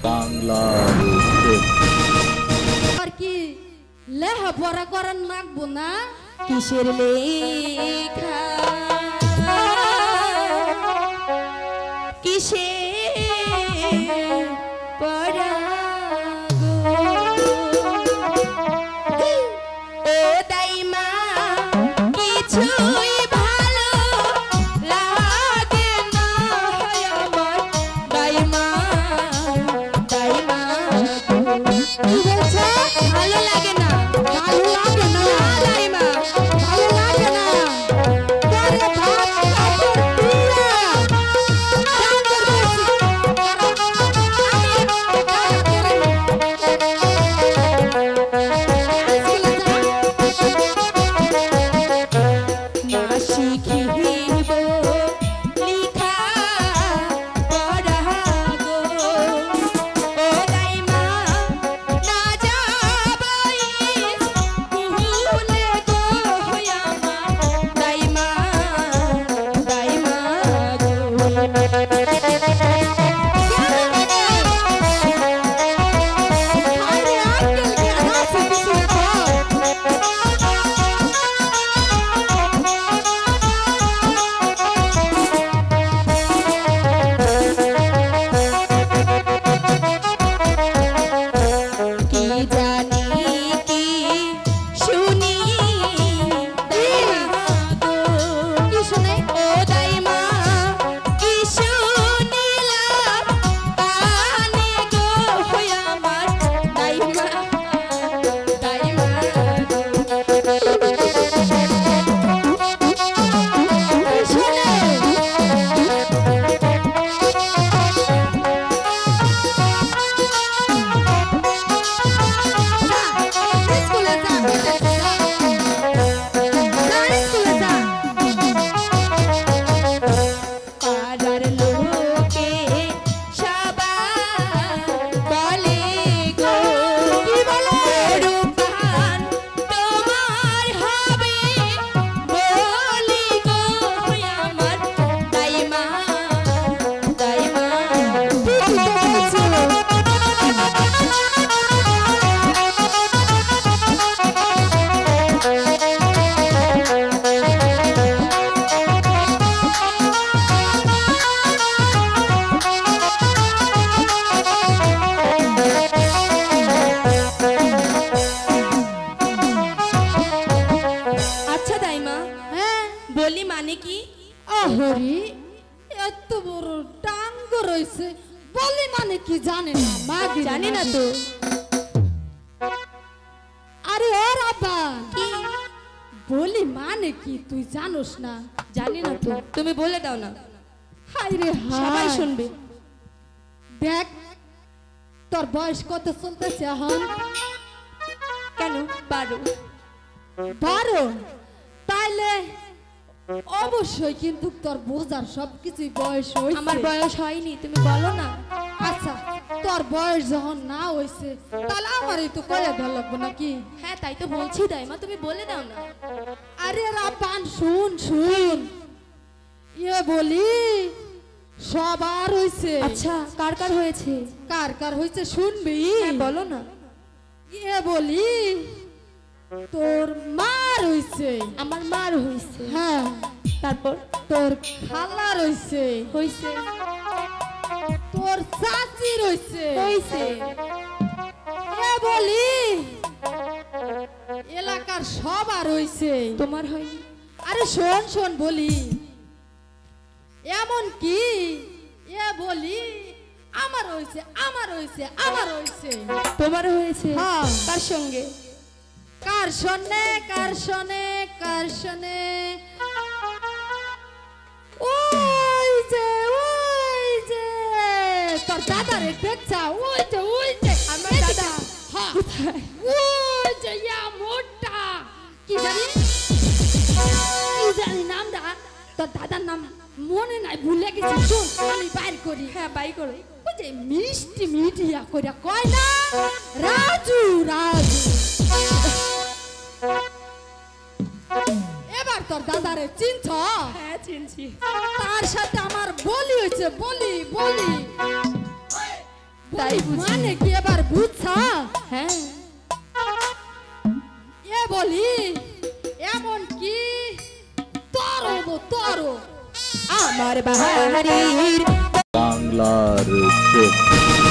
বাংলার আর কি লেখাপড়া করার নাগবো না কিসের লেখা কিসের পড়া গো ও দাইমা কিছুই ভালো লাগে না আমার দাইমা দাইমা কি বলছো ভালো লাগে না ভালো লাগে না দাইমা ভালো লাগে না তোরে ভাত কাপড় দিয়া চাঁদের না শিখিব লিখা পড়া গো ও দাইমা না যাবই ভুলে গো আমার দাইমা দাইমা গো আরে আঙ্কেল কি আছে কিছু কি জানি কি শুনি দাইমা গো কি শুনে ও দাইমা কি শুনিলাম কানে গো আমার দাইমা দাইমা গো কি শুনে স্কুলে যা স্কুলে যা পাড়ার লোকে সবাই বলে গো কি বলে? রূপবান তোমার হবে বলি গো আমার দাইমা দাইমা ঠিকই তো বলছো আচ্ছা দাইমা হ্যাঁ বলি মানে কি আহরি এত বড় টাঙ্গ রয়েছে বলি মানে কি জানে না মাগি জানি না তো আরে ও রাব্বা বলি মানে কি তুই জানোস না জানি না তো তুমি বলে দাও না হাই রে সবাই হাই শুনবে দেখ তোর বয়স কত চলতেছে এখন কেন 12 তাইলে অবশ্যই কিন্তু তোর বোঝার সবকিছুই বয়স হইছে আমার বয়স হয়নি তুমি বলো না আচ্ছা তোর বয়স যখন না হইছে তাহলে আমারই তো কইয়া দেওয়া লাগবে নাকি হ্যাঁ তাই তো বলছি দাইমা তুমি বলে দাও না আরে রাপান শুন শুন ইয়ে বলি সবার হইছে আচ্ছা কার কার হয়েছে কার কার হইছে শুনবি হ্যাঁ বলো না ইয়ে বলি তোর মার হইছে আমার মার হয়েছে হ্যাঁ তারপর তোর খালার হইছে হয়েছে তোর চাচির হইছে হয়েছে এ বলি এলাকার সবার হইছে তোমার হয়নি আরে শোন শোন বলি এমন কি এ বলি আমার হইছে আমার হইছে আমার হইছে তোমার হয়েছে হ্যাঁ। কার সঙ্গে কার শোনে কার শোনে কার শোনে ওই যে তোর দাদারে দেখছা ওই যে আমার দাদা হ্যাঁ কোথায় ওই যে ইয়া মোটা কি জানি নামটা তোর দাদার নাম মনে নাই ভুলে গেছি শোন আমি বাইর করি হ্যাঁ বাই করো ওই যে মিষ্টি মিডিয়া কইরা কয় না রাজু রাজু এবার তোর দাদারে চিনছ হ্যাঁ চিনছি তার সাথে আমার বলি হয়েছে বলি বলি তাই বুঝি। মানে কি এবার বুঝছা? হ্যাঁ এ বলি এমন কি তোর তোর আমার বাহারির বাংলার চোখ।